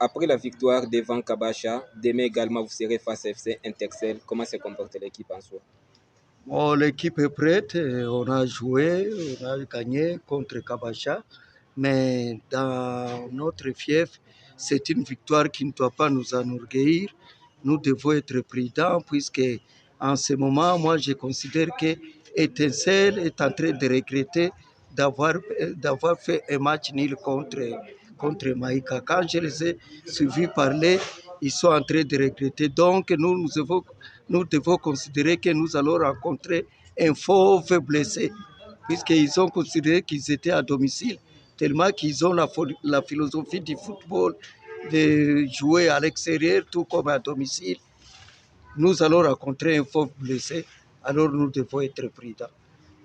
Après la victoire devant Kabacha, demain également vous serez face à FC Intercell. Comment se comporte l'équipe en soi? Bon, l'équipe est prête, on a joué, on a gagné contre Kabacha, mais dans notre fief, c'est une victoire qui ne doit pas nous enorgueillir. Nous devons être prudents puisque en ce moment, moi je considère que Etincelle est en train de regretter d'avoir fait un match nul contre Maïka. Quand je les ai suivis parler, ils sont en train de regretter. Donc nous devons considérer que nous allons rencontrer un fauve blessé, puisqu'ils ont considéré qu'ils étaient à domicile, tellement qu'ils ont la philosophie du football de jouer à l'extérieur tout comme à domicile. Nous allons rencontrer un fauve blessé, alors nous devons être prudents.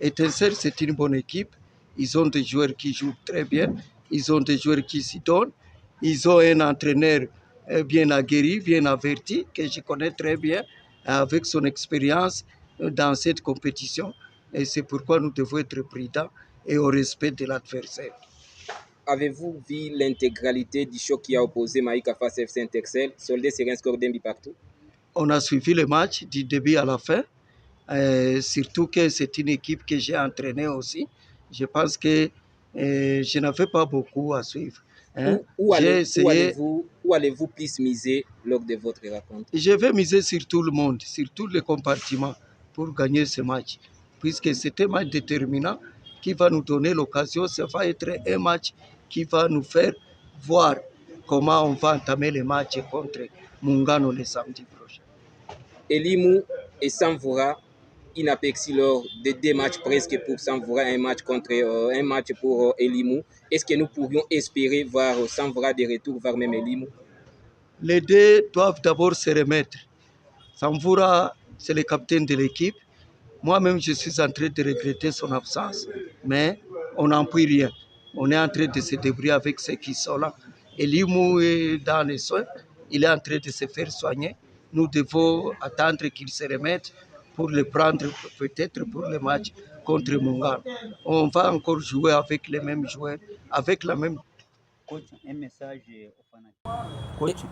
Etincelle, c'est une bonne équipe. Ils ont des joueurs qui jouent très bien. Ils ont des joueurs qui s'y donnent. Ils ont un entraîneur bien aguerri, bien averti, que je connais très bien, avec son expérience dans cette compétition. Et c'est pourquoi nous devons être prudents et au respect de l'adversaire. Avez-vous vu l'intégralité du choc qui a opposé Maïka face à FC Intercell, soldé sur un score d'un but partout? On a suivi le match du début à la fin. Surtout que c'est une équipe que j'ai entraînée aussi. Je pense que je n'avais pas beaucoup à suivre. Hein. Où allez-vous plus miser lors de votre rencontre? Je vais miser sur tout le monde, sur tous les compartiments pour gagner ce match. Puisque c'est un match déterminant qui va nous donner l'occasion. Ça va être un match qui va nous faire voir comment on va entamer les matchs contre Mungano le samedi prochain. Elimou et Samvoura inapexi lors de 2 matchs presque pour Samvoura, un match pour Elimou. Est-ce que nous pourrions espérer voir Samvoura de retour, voir même Elimou? Les deux doivent d'abord se remettre. Samvoura, c'est le capitaine de l'équipe. Moi-même, je suis en train de regretter son absence, mais on n'en peut rien. On est en train de se débrouiller avec ceux qui sont là. Elimou est dans les soins, il est en train de se faire soigner. Nous devons attendre qu'il se remette pour le prendre peut-être pour le match contre Mungano. On va encore jouer avec les mêmes joueurs, avec la même... Coach, un message aux fanatiques. Coach.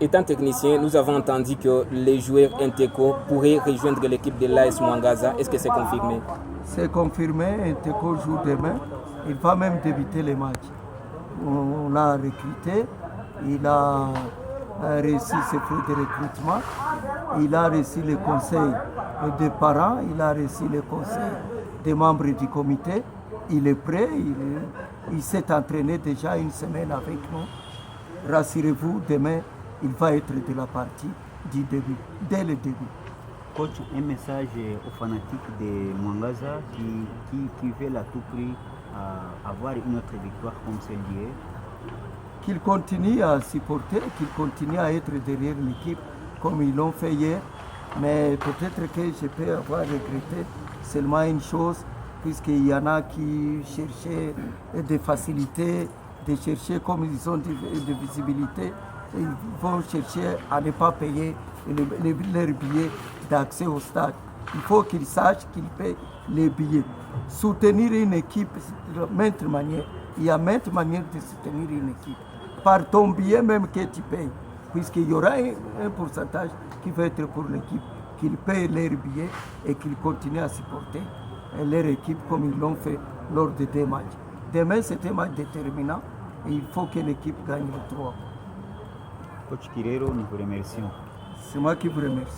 Étant technicien, nous avons entendu que les joueurs Inteco pourraient rejoindre l'équipe de l'AS Mwangaza. Est-ce que c'est confirmé? C'est confirmé, Inteco joue demain. Il va même débuter les matchs. On l'a recruté, il a réussi ses frais de recrutement, il a reçu les conseils des parents, il a reçu les conseils des membres du comité. Il est prêt, il s'est entraîné déjà une semaine avec nous. Rassurez-vous, demain, il va être de la partie du début, dès le début. Coach, un message aux fanatiques de Mwangaza qui veulent à tout prix avoir une autre victoire comme celle d'hier. Qu'ils continuent à supporter, qu'ils continuent à être derrière l'équipe comme ils l'ont fait hier. Mais peut-être que je peux avoir regretté seulement une chose, puisqu'il y en a qui cherchaient des facilités, de chercher comme ils ont de visibilité. Ils vont chercher à ne pas payer leurs billets d'accès au stade. Il faut qu'ils sachent qu'ils paient les billets. Soutenir une équipe de maintes manières. Il y a maintes manières de soutenir une équipe. Par ton billet même que tu payes. Puisqu'il y aura un pourcentage qui va être pour l'équipe. Qu'ils payent leurs billets et qu'ils continuent à supporter leur équipe comme ils l'ont fait lors de 2 matchs. Demain, c'est un match déterminant et il faut que l'équipe gagne le 3. Coach Kirero, nous vous remercions. C'est moi qui vous remercie.